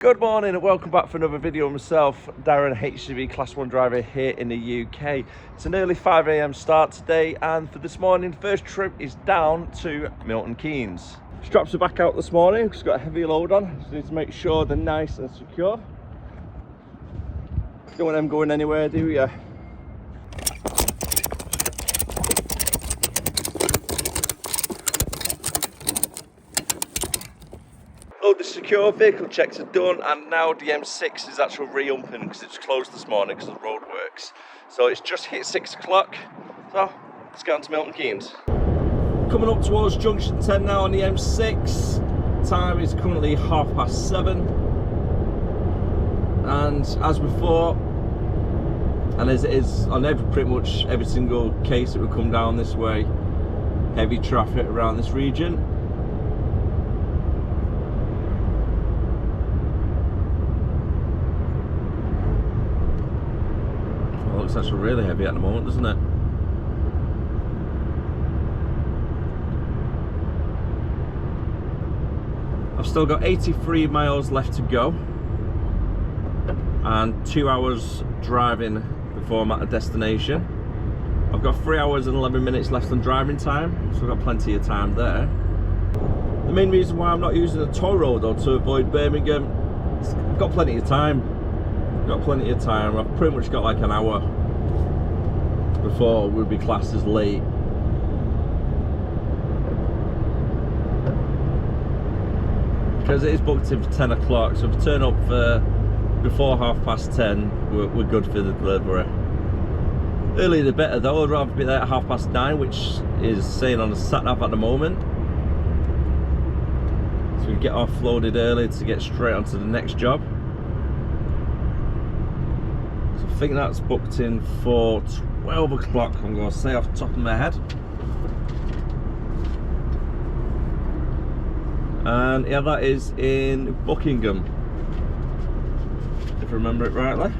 Good morning and welcome back for another video of myself, Darren, HGV Class 1 driver here in the UK. It's an early 5 AM start today, and for this morning, first trip is down to Milton Keynes. Straps are back out this morning, just got a heavy load on, so need to make sure they're nice and secure. Don't want them going anywhere, do you? All the secure vehicle checks are done, and now the M6 is actually re-umping because it's closed this morning because of the roadworks. So it's just hit 6 o'clock, so let's get on to Milton Keynes. Coming up towards junction 10 now on the M6. Time is currently 7:30, and as before, and as it is on pretty much every single case that would come down this way, heavy traffic around this region. Looks actually really heavy at the moment, doesn't it? I've still got 83 miles left to go and 2 hours driving before I'm at a destination. I've got 3 hours and 11 minutes left on driving time, so I've got plenty of time there. The main reason why I'm not using a toll road though to avoid Birmingham, I've got plenty of time. I've pretty much got like an hour before we'll be classed as late. Because it is booked in for 10 o'clock, so if we turn up for before 10:30, we're good for the delivery. Earlier the better though. I'd rather be there at 9:30, which is saying on the sat-nav at the moment. So we get offloaded early to get straight onto the next job. I think that's booked in for 12 o'clock, I'm going to say off the top of my head. And yeah, that is in Buckingham, if I remember it rightly.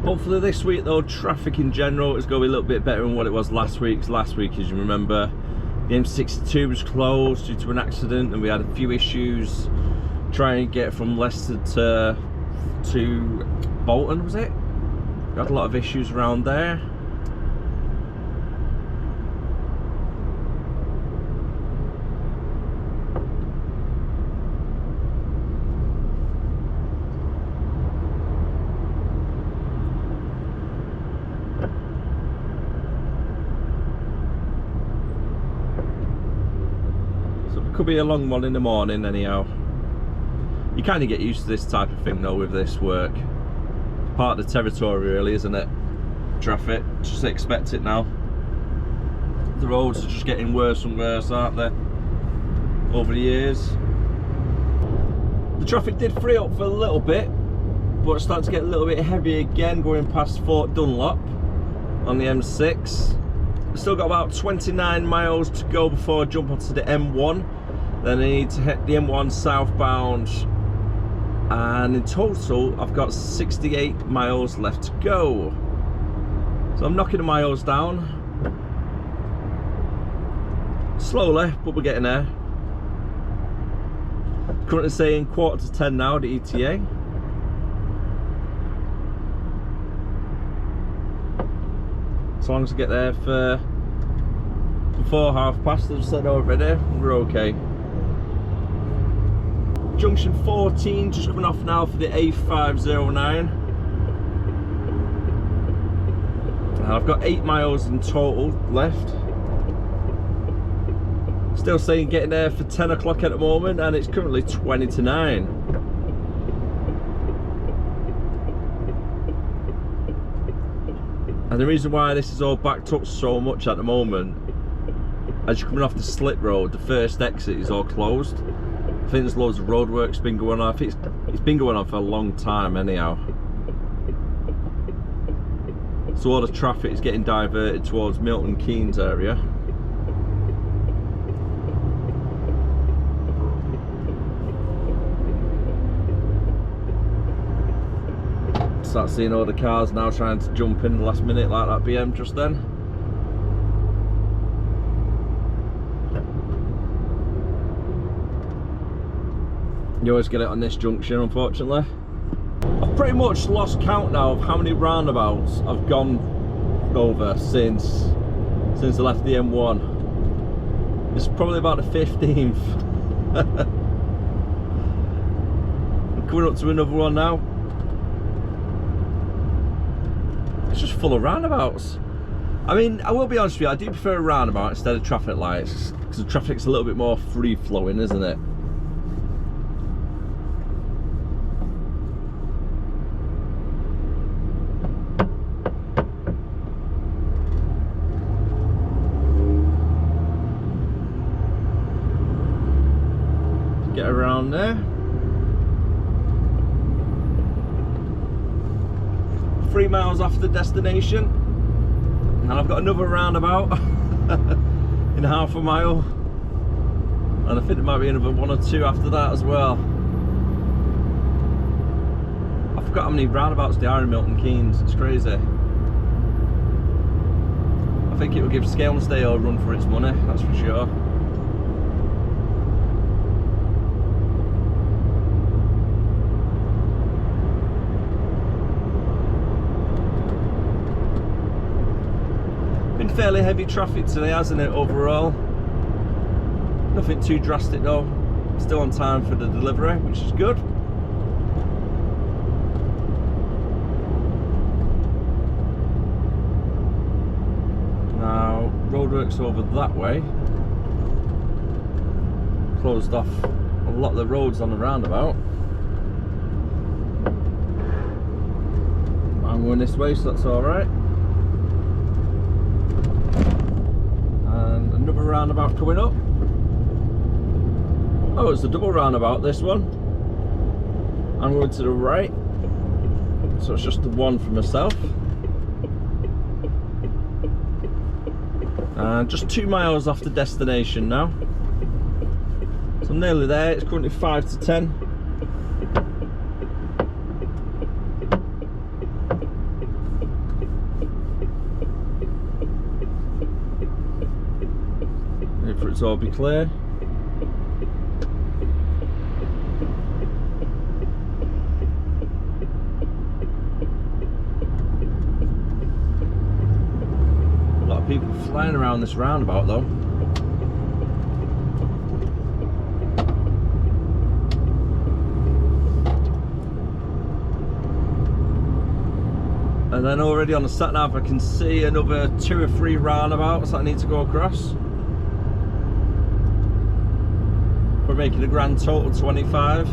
Hopefully this week though, traffic in general is going to be a little bit better than what it was last week. Last week, as you remember, the M62 was closed due to an accident, and we had a few issues trying to get from Leicester to Bolton, was it? We had a lot of issues around there. Could be a long one in the morning anyhow. You kind of get used to this type of thing though with this work. Part of the territory really, isn't it? Traffic, just expect it now. The roads are just getting worse and worse, aren't they? Over the years. The traffic did free up for a little bit, but it's starting to get a little bit heavy again going past Fort Dunlop on the M6. I've still got about 29 miles to go before I jump onto the M1. Then I need to hit the M1 southbound, and in total I've got 68 miles left to go. So I'm knocking the miles down slowly, but we're getting there. Currently saying 9:45 now, the ETA. As long as I get there for before 9:30, as I said already, we're okay. Junction 14 just coming off now for the A509. I've got 8 miles in total left. Still saying getting there for 10 o'clock at the moment, and it's currently 20 to 9. And the reason why this is all backed up so much at the moment, as you're coming off the slip road, the first exit is all closed. I think there's loads of roadworks been going on. I think it's been going on for a long time anyhow. So all the traffic is getting diverted towards Milton Keynes area. start seeing all the cars now trying to jump in the last minute like that BM just then. You always get it on this junction, unfortunately. I've pretty much lost count now of how many roundabouts I've gone over since I left the M1. It's probably about the 15th. I'm coming up to another one now. It's just full of roundabouts. I mean, I will be honest with you, I do prefer a roundabout instead of traffic lights, because the traffic's a little bit more free flowing, isn't it? Get around there. 3 miles off the destination, and I've got another roundabout in half a mile, and I think there might be another 1 or 2 after that as well. I forgot how many roundabouts there are in Milton Keynes. It's crazy. I think it will give Skelmersdale a run for its money, that's for sure. Fairly heavy traffic today, hasn't it, overall? Nothing too drastic though. Still on time for the delivery, which is good. Now, roadworks over that way. Closed off a lot of the roads on the roundabout. I'm going this way, so that's alright. Another roundabout coming up. Oh, it's a double roundabout, this one. I'm going to the right, so it's just the one for myself. And just 2 miles off the destination now, so I'm nearly there. It's currently 5 to 10. For it to all be clear. A lot of people flying around this roundabout though. And then already on the sat nav I can see another 2 or 3 roundabouts that I need to go across. We're making a grand total 25.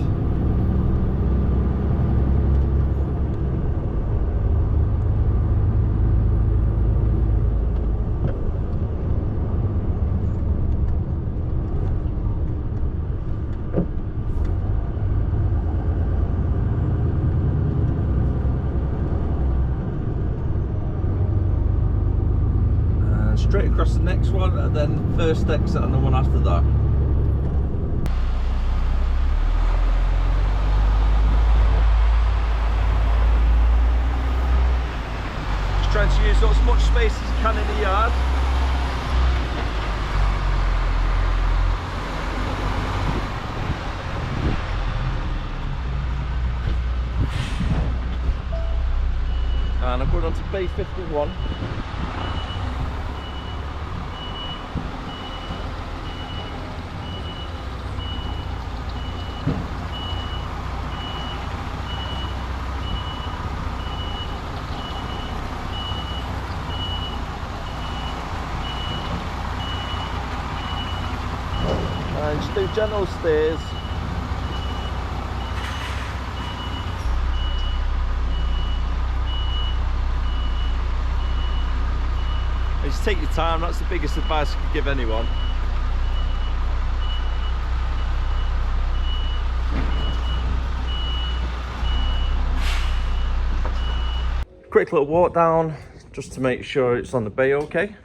And straight across the next one, and then first exit and the one after that. Trying to use as much space as I can in the yard. And I'm going on to Bay 51. And just do general stairs. And just take your time, that's the biggest advice I could give anyone. Quick little walk down just to make sure it's on the bay okay.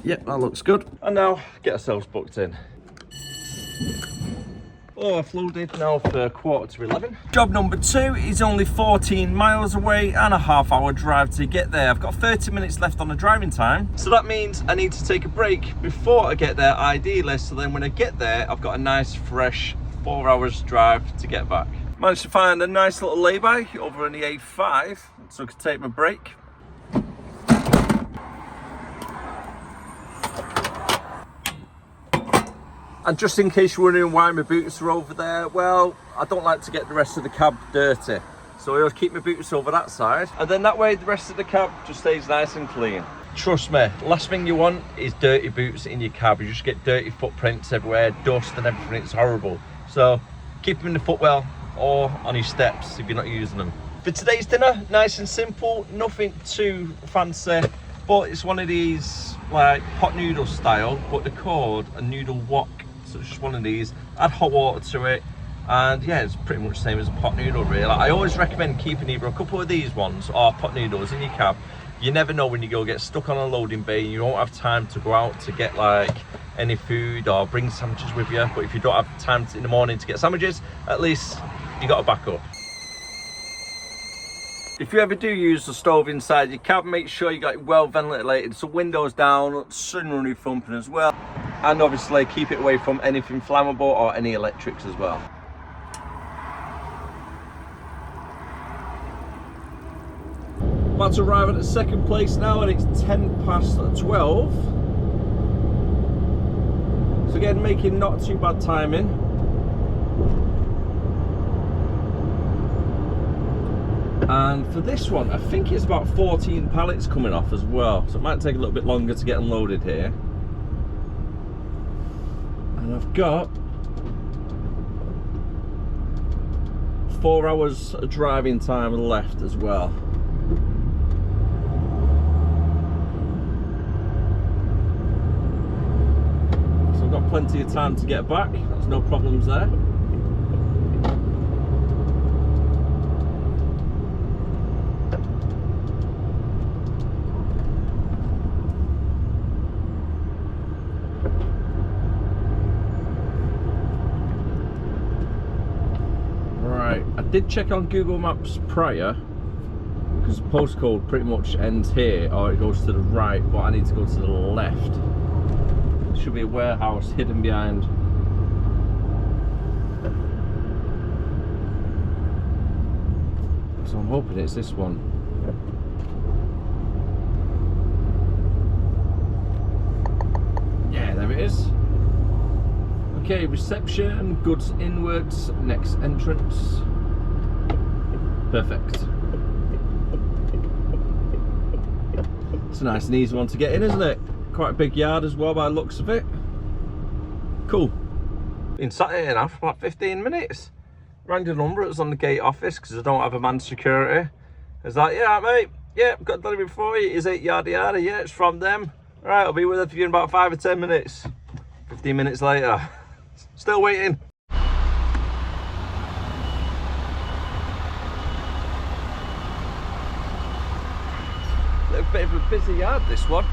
Yep, that looks good. And now, get ourselves booked in. Oh, I've loaded now for 11:15. Job number 2 is only 14 miles away and a half-hour drive to get there. I've got 30 minutes left on the driving time, so that means I need to take a break before I get there, ideally, so then when I get there, I've got a nice, fresh 4 hours drive to get back. Managed to find a nice little lay-by over on the A5, so I could take my break. And just in case you're wondering why my boots are over there, well, I don't like to get the rest of the cab dirty. So I always keep my boots over that side. And then that way the rest of the cab just stays nice and clean. Trust me, last thing you want is dirty boots in your cab. You just get dirty footprints everywhere, dust and everything, it's horrible. So keep them in the footwell or on your steps if you're not using them. For today's dinner, nice and simple, nothing too fancy, but it's one of these like pot noodle style, but they're called a noodle wok. So it's just one of these, add hot water to it, and yeah, it's pretty much the same as a pot noodle really. I always recommend keeping either a couple of these ones or pot noodles in your cab. You never know when you go get stuck on a loading bay and you won't have time to go out to get like any food or bring sandwiches with you. But if you don't have time in the morning to get sandwiches, at least you got a backup. If you ever do use the stove inside your cab, make sure you got it well ventilated, so windows down, sunroof thumping as well. And obviously keep it away from anything flammable or any electrics as well. About to arrive at the second place now, and it's 12:10. So again, making not too bad timing. And for this one, I think it's about 14 pallets coming off as well, so it might take a little bit longer to get unloaded here. And I've got 4 hours of driving time left as well. So I've got plenty of time to get back, there's no problems there. I did check on Google Maps prior, because the postcode pretty much ends here, or it goes to the right, but I need to go to the left. There should be a warehouse hidden behind. So I'm hoping it's this one. Yeah, there it is. Okay, reception, goods inwards, next entrance. Perfect. It's a nice and easy one to get in, isn't it? Quite a big yard as well by the looks of it. Cool. Been sat here now for about 15 minutes. Rang the number, it was on the gate office because I don't have a manned security. I was like, yeah mate, yeah, I've got delivery for you. Is it yada yada? Yeah, it's from them. Alright, I'll be with you in about 5 or 10 minutes. 15 minutes later. Still waiting. A bit of a busy yard, this one.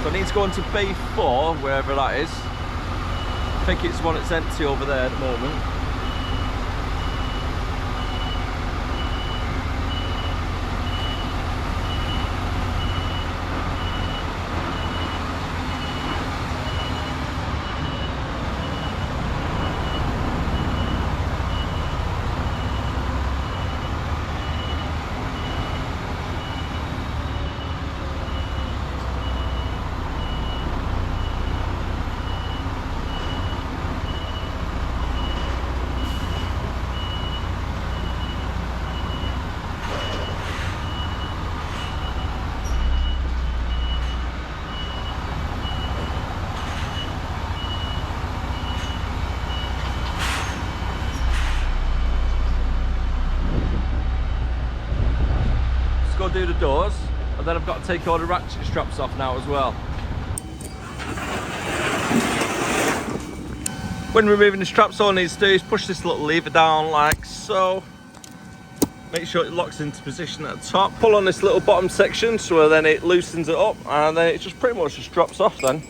So I need to go into bay 4, wherever that is. I think it's one that's empty over there at the moment. Go do the doors, and then I've got to take all the ratchet straps off now as well. When removing the straps, all I need to do is push this little lever down like so, Make sure it locks into position at the top. Pull on this little bottom section so then it loosens it up, and then it just pretty much just drops off then.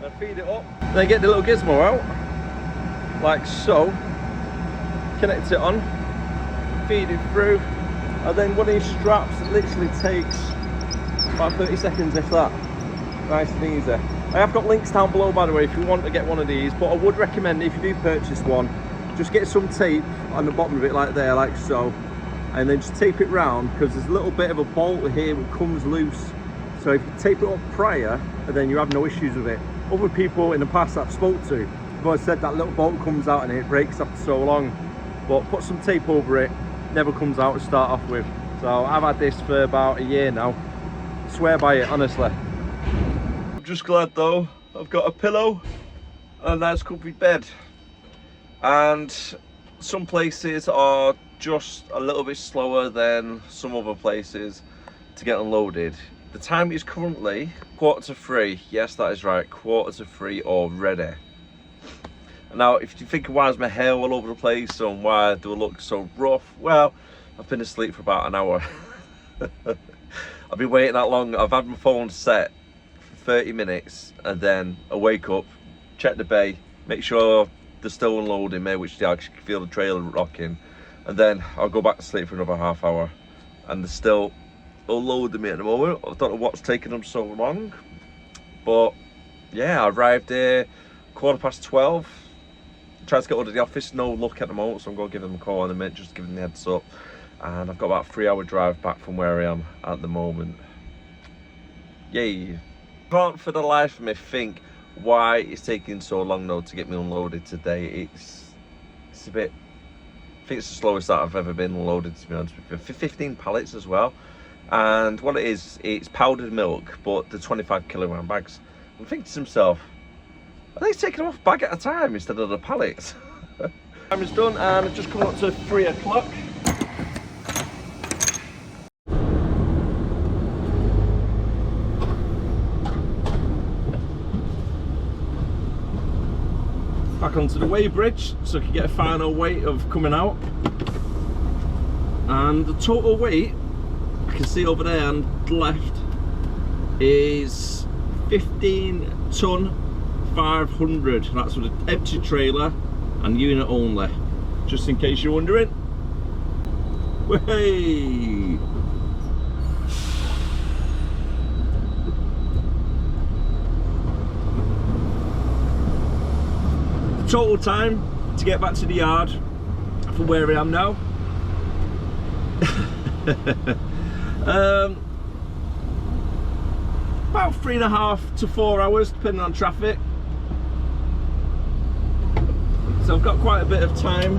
And feed it up. Then get the little gizmo out, like so. Connect it on, feed it through, and then one of these straps, it literally takes about 30 seconds if that. Nice and easy. I have got links down below, by the way, if you want to get one of these, but I would recommend, if you do purchase one, just get some tape on the bottom of it like there, like so, and then just tape it round, because there's a little bit of a bolt here that comes loose. So if you tape it up prior, then you have no issues with it. Other people in the past I've spoke to have always said that little bolt comes out and it breaks after so long, but put some tape over it, never comes out to start off with. So I've had this for about a year now, swear by it, honestly. Just glad though I've got a pillow and a nice comfy bed, and some places are just a little bit slower than some other places to get unloaded. The time is currently 2:45. Yes, that is right, 2:45 already. Now if you're thinking why is my hair all over the place and why do I look so rough, well, I've been asleep for about an hour. I've been waiting that long. I've had my phone set 30 minutes, and then I wake up, check the bay, make sure they're still unloading me, which I can feel the trailer rocking, and then I'll go back to sleep for another half hour, and they're still unloading me at the moment. I don't know what's taking them so long, but yeah, I arrived here 12:15. Tried to get out of the office, no luck at the moment, so I'm going to give them a call in a minute, just giving them the heads up, and I've got about a 3-hour drive back from where I am at the moment. Yay. Can't for the life of me think why it's taking so long though to get me unloaded today. It's a bit, I think it's the slowest that I've ever been unloaded, to be honest with you. For 15 pallets as well, and what it is, it's powdered milk, but the 25-kilogram bags. I'm thinking to myself, are they taking off bag at a time instead of the pallets? Time is done, and I've just come up to 3 o'clock. Back onto the weigh bridge so I can get a final weight of coming out, and the total weight I can see over there on the left is 15 ton 500. That's with an empty trailer and unit only, just in case you're wondering. Way. Total time to get back to the yard from where I am now. About 3.5 to 4 hours depending on traffic. So I've got quite a bit of time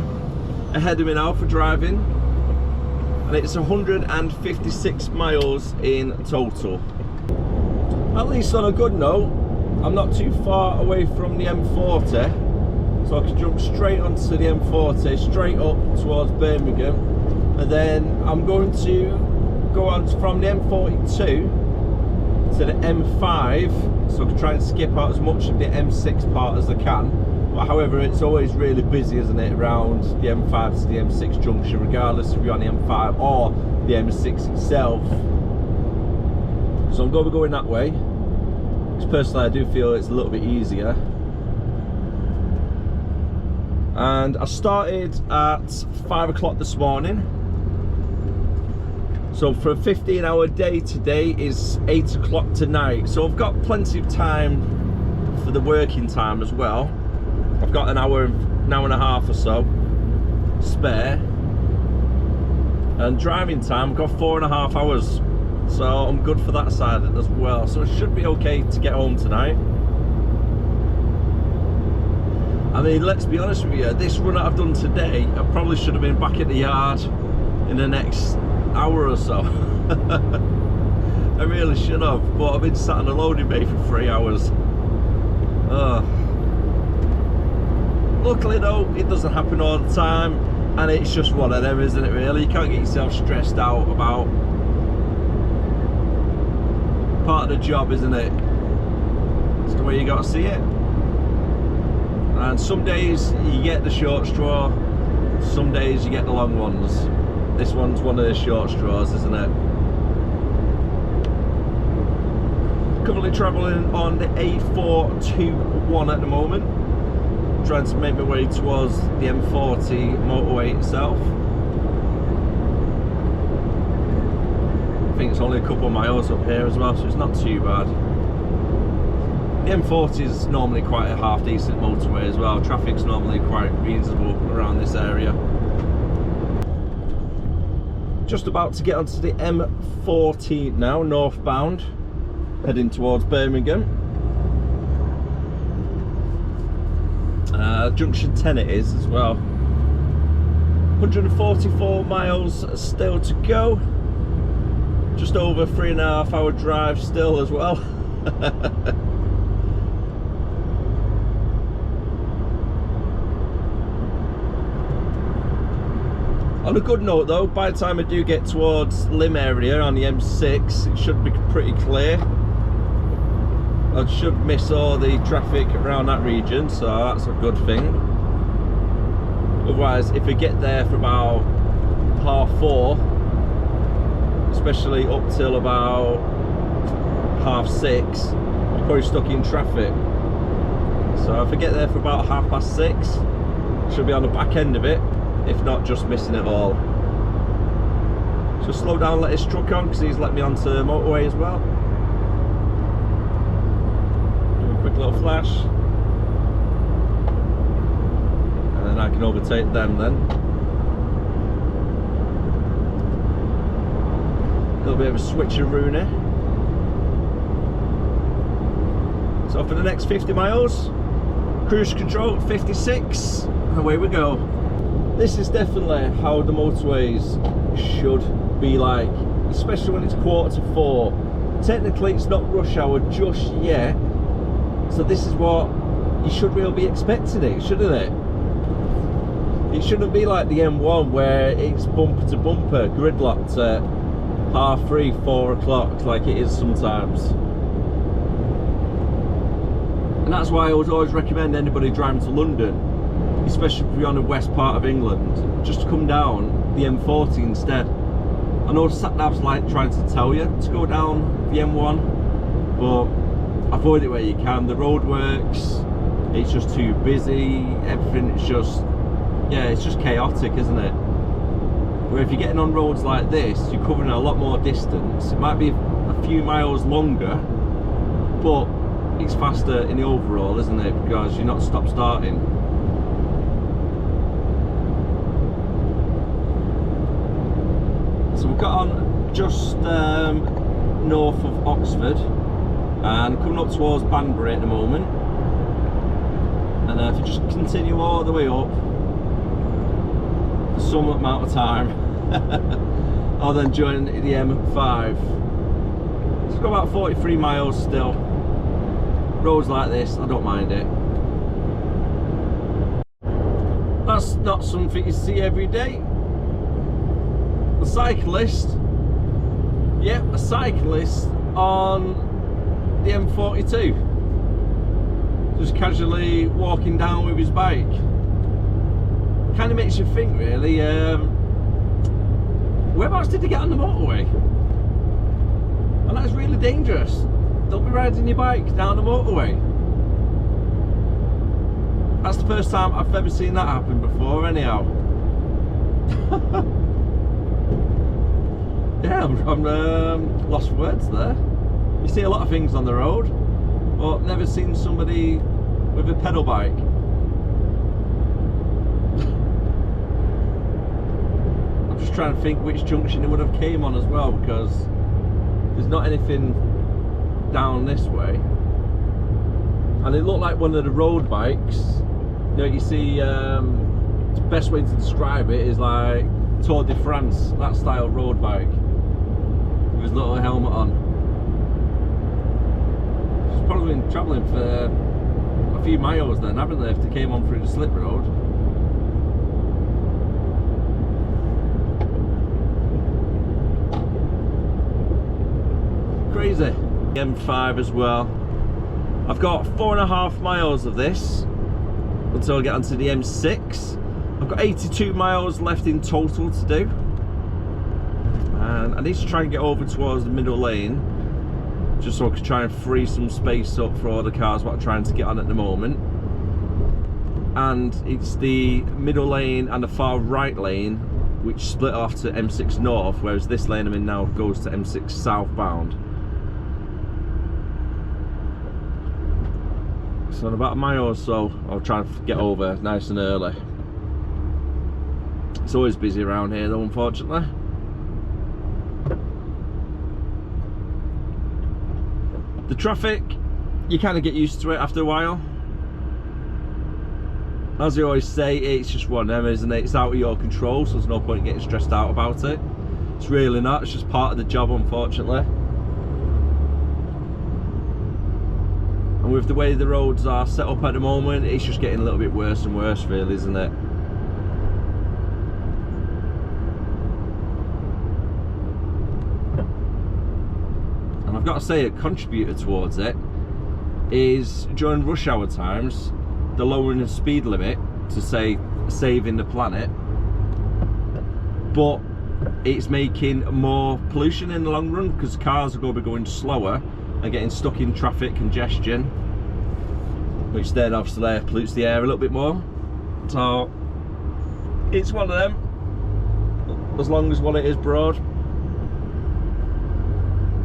ahead of me now for driving, and it's 156 miles in total. At least on a good note, I'm not too far away from the M40. So I can jump straight onto the M40, straight up towards Birmingham, and then I'm going to go on from the M42 to the M5, so I can try and skip out as much of the M6 part as I can. But however, it's always really busy, isn't it, around the M5 to the M6 junction, regardless if you're on the M5 or the M6 itself. So I'm going to be going that way, because personally I do feel it's a little bit easier. And I started at 5 o'clock this morning. So for a 15-hour day today is 8 o'clock tonight. So I've got plenty of time for the working time as well. I've got an hour and a half or so spare. And driving time, I've got 4.5 hours. So I'm good for that side as well. So it should be okay to get home tonight. I mean, let's be honest with you, this run that I've done today, I probably should have been back at the yard in the next hour or so. I really should have, but I've been sat in the loading bay for 3 hours. Luckily though, it doesn't happen all the time, and it's just one of them, isn't it really? You can't get yourself stressed out about part of the job, isn't it? It's the way you got to see it. And some days you get the short straw, some days you get the long ones. This one's one of the short straws, isn't it? Currently travelling on the A421 at the moment, trying to make my way towards the M40 motorway itself. I think it's only a couple of miles up here as well, so it's not too bad. The M40 is normally quite a half decent motorway as well. Traffic's normally quite reasonable around this area. Just about to get onto the M40 now, northbound, heading towards Birmingham. Junction 10 it is as well. 144 miles still to go. Just over 3.5 hour drive still as well. On a good note though, by the time I do get towards Lim area on the M6, it should be pretty clear. I should miss all the traffic around that region, so that's a good thing. Otherwise, if I get there for about 4:30, especially up till about 6:30, I'm probably stuck in traffic. So if I get there for about 6:30, should be on the back end of it, if not just missing it all. So slow down, let his truck on, because he's let me onto the motorway as well. Do a quick little flash, and then I can overtake them then. A little bit of a switcheroo. So for the next 50 miles, cruise control at 56, and away we go. This is definitely how the motorways should be like, especially when it's 4:45. Technically it's not rush hour just yet, so this is what you should really be expecting it, shouldn't it? It shouldn't be like the M1 where it's bumper to bumper, gridlocked at 3:30, 4 o'clock like it is sometimes. And that's why I would always recommend anybody driving to London, especially if you're on the west part of England, just to come down the M40 instead. I know sat-navs like trying to tell you to go down the M1, but avoid it where you can. The road works, it's just too busy, everything is just, yeah, it's just chaotic, isn't it? Where if you're getting on roads like this, you're covering a lot more distance. It might be a few miles longer, but it's faster in the overall, isn't it? Because you're not stop-starting. So we've got on just north of Oxford and coming up towards Banbury at the moment. And if you just continue all the way up for some amount of time, I'll then join the M5. So it's got about 43 miles still. Roads like this, I don't mind it. That's not something you see every day. A cyclist, yeah, a cyclist on the M42, just casually walking down with his bike. Kind of makes you think, really, whereabouts did they get on the motorway? And that's really dangerous. Don't be riding your bike down the motorway. That's the first time I've ever seen that happen before, anyhow. Yeah, I'm lost for words there. You see a lot of things on the road, but never seen somebody with a pedal bike. I'm just trying to think which junction it would have came on as well, because there's not anything down this way. And it looked like one of the road bikes. You know, you see, the best way to describe it is like Tour de France, that style road bike, with his little helmet on. She's probably been travelling for a few miles then, haven't they, if they came on through the slip road. Crazy. M5 as well. I've got 4.5 miles of this. until I get onto the M6. I've got 82 miles left in total to do, and I need to try and get over towards the middle lane just so I can try and free some space up for all the cars what I'm trying to get on at the moment. And it's the middle lane and the far right lane which split off to M6 North, whereas this lane I'm in now goes to M6 southbound. So in about a mile or so I'll try and get over nice and early. It's always busy around here though, unfortunately. The traffic, you kind of get used to it after a while. As we always say, it's just one of them, isn't it? It's out of your control, so there's no point in getting stressed out about it. It's really not, it's just part of the job, unfortunately. And with the way the roads are set up at the moment, it's just getting a little bit worse and worse, really, isn't it? And I've got to say, a contributor towards it is during rush hour times, the lowering the speed limit to say saving the planet, but it's making more pollution in the long run because cars are going to be going slower and getting stuck in traffic congestion, which then obviously pollutes the air a little bit more. So it's one of them, as long as what it is broad.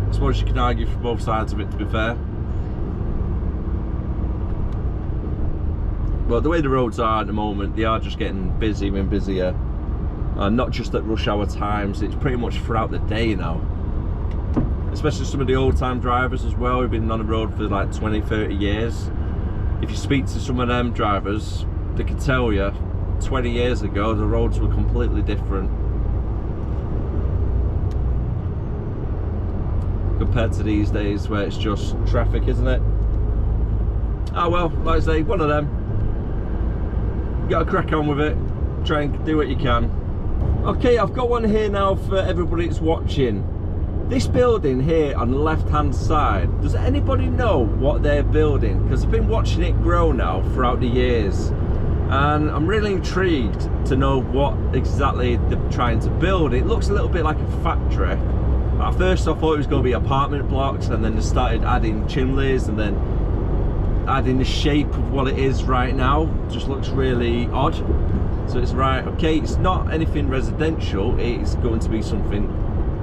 I suppose you can argue for both sides of it, to be fair. But the way the roads are at the moment, they are just getting busier and busier. And not just at rush hour times, it's pretty much throughout the day now. Especially some of the old time drivers as well, who've been on the road for like 20, 30 years. If you speak to some of them drivers, they can tell you 20 years ago the roads were completely different compared to these days where it's just traffic, isn't it? Oh well, like I say, one of them. You gotta crack on with it, try and do what you can. Okay, I've got one here now for everybody that's watching. This building here on the left hand side, does anybody know what they're building? Because I've been watching it grow now throughout the years, and I'm really intrigued to know what exactly they're trying to build. It looks a little bit like a factory. At first I thought it was going to be apartment blocks, and then they started adding chimneys and then adding the shape of what it is right now. Just looks really odd. So it's right, okay, it's not anything residential, it's going to be something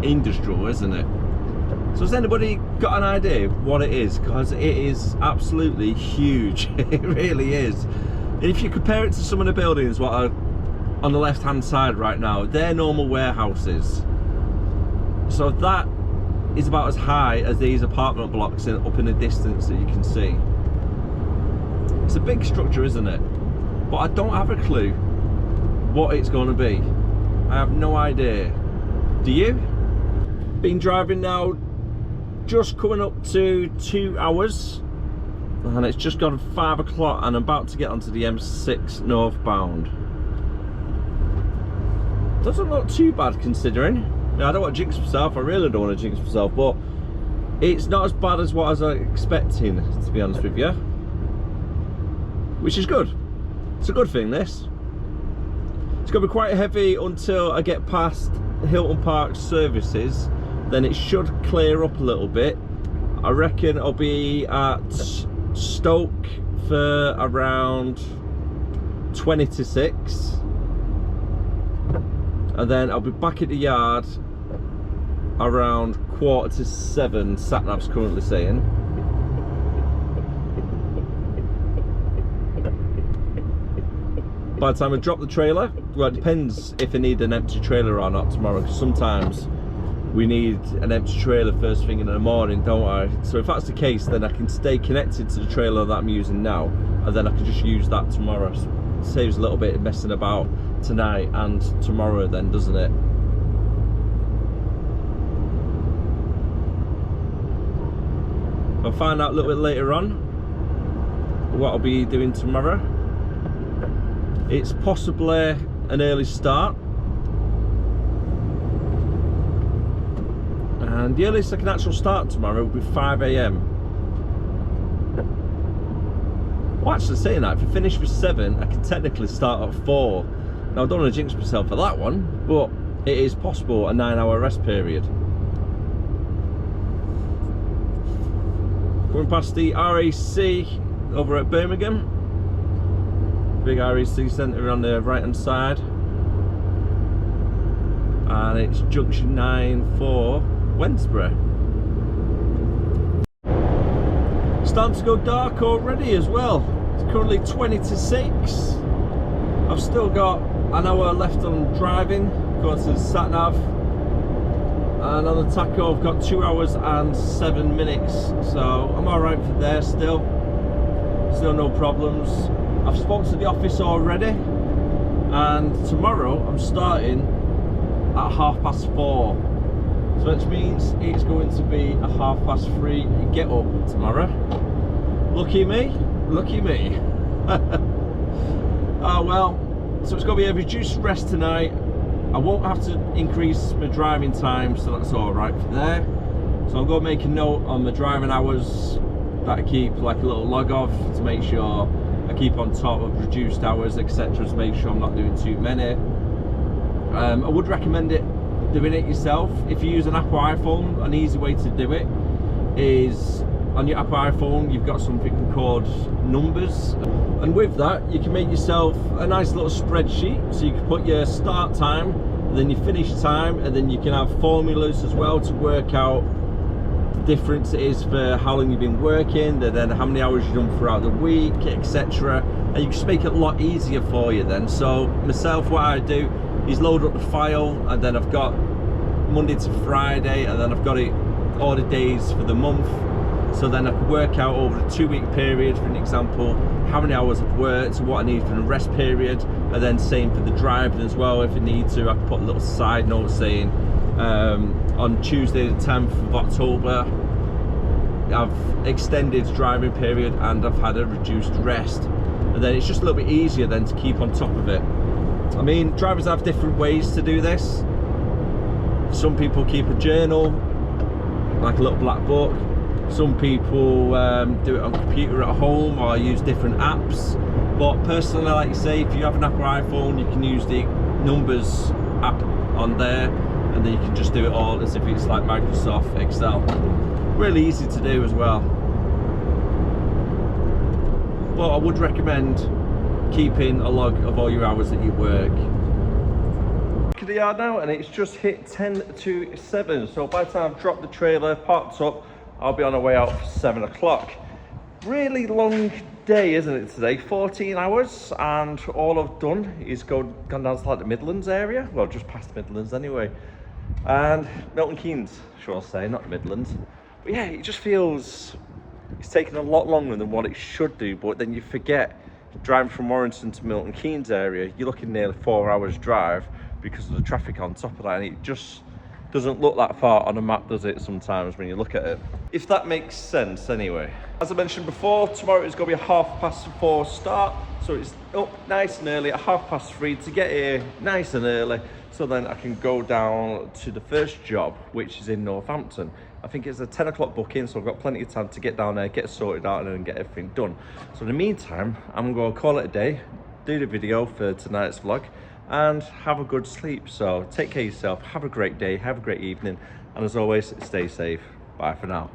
industrial, isn't it? So has anybody got an idea what it is? Because it is absolutely huge. It really is. And if you compare it to some of the buildings what are on the left hand side right now, they're normal warehouses. So that is about as high as these apartment blocks up in the distance that you can see. It's a big structure, isn't it? But I don't have a clue what it's going to be. I have no idea. Do you? Been driving now just coming up to 2 hours, and it's just gone 5 o'clock and I'm about to get onto the M6 northbound. Doesn't look too bad considering. Now, I don't want to jinx myself, I really don't want to jinx myself, but it's not as bad as what I was expecting, to be honest with you. Which is good. It's a good thing, this. It's going to be quite heavy until I get past Hilton Park services. Then it should clear up a little bit. I reckon I'll be at Stoke for around 20 to 6. And then I'll be back at the yard around 6:45, sat-nav's currently saying. By the time I drop the trailer, well, it depends if I need an empty trailer or not tomorrow, because sometimes we need an empty trailer first thing in the morning, don't I? So if that's the case, then I can stay connected to the trailer that I'm using now, and then I can just use that tomorrow. So it saves a little bit of messing about tonight and tomorrow then, doesn't it? I'll find out a little bit later on what I'll be doing tomorrow. It's possibly an early start, and the earliest I can actually start tomorrow will be 5 AM. Well, actually saying that, if I finish for 7, I can technically start at 4. Now I don't want to jinx myself for that one, but it is possible a 9-hour rest period. Going past the RAC over at Birmingham. Big RAC centre on the right hand side. And it's junction 9 for Wednesbury. Starting to go dark already as well. It's currently 20 to 6. I've still got an hour left on driving, going to the sat nav, and on the tacho I've got 2 hours and 7 minutes, so I'm alright for there still no problems. I've spoken to the office already, and tomorrow I'm starting at 4:30, so which means it's going to be a 3:30 get up tomorrow. Lucky me, lucky me. Oh well, so it's going to be a reduced rest tonight. I won't have to increase my driving time, so that's alright for there. So I'm going to make a note on the driving hours that I keep like a little log of, to make sure I keep on top of reduced hours, etc., to make sure I'm not doing too many. I would recommend doing it yourself. If you use an Apple iPhone, an easy way to do it is on your Apple iPhone you've got something called numbers, and with that you can make yourself a nice little spreadsheet, so you can put your start time and then your finish time, and then you can have formulas as well to work out the difference it is for how long you've been working, and then how many hours you've done throughout the week, etc. And you can just make it a lot easier for you then. So myself, what I do is load up the file, and then I've got Monday to Friday, and then I've got it all the days for the month. So then I can work out over a 2-week period, for an example, how many hours I've worked, what I need for the rest period, and then same for the driving as well. If I need to, I can put a little side note saying on Tuesday the 10th of October I've extended driving period and I've had a reduced rest, and then it's just a little bit easier then to keep on top of it. I mean, drivers have different ways to do this. Some people keep a journal, like a little black book. Some people do it on computer at home or use different apps. But personally, like you say, if you have an Apple iPhone, you can use the numbers app on there, and then you can just do it all as if it's like Microsoft Excel. Really easy to do as well. But I would recommend keeping a log of all your hours that you work. Back at the yard now, and it's just hit 10 to 7. So by the time I've dropped the trailer, parked up, I'll be on the way out for 7 o'clock. Really long day, isn't it, today? 14 hours, and all I've done is gone down to like the Midlands area. Well, just past the Midlands anyway. And Milton Keynes, shall I say, not the Midlands. But yeah, it just feels it's taken a lot longer than what it should do, but then you forget, driving from Warrington to Milton Keynes area, you're looking nearly 4 hours drive because of the traffic on top of that, and it just doesn't look that far on a map, does it, sometimes when you look at it? If that makes sense anyway. As I mentioned before, tomorrow is going to be a 4:30 start, so it's up nice and early at 3:30 to get here nice and early, so then I can go down to the first job, which is in Northampton. I think it's a 10 o'clock booking, so I've got plenty of time to get down there, get sorted out, and then get everything done. So in the meantime, I'm going to call it a day, do the video for tonight's vlog, and have a good sleep. So take care of yourself, have a great day, have a great evening, and as always, stay safe. Bye for now.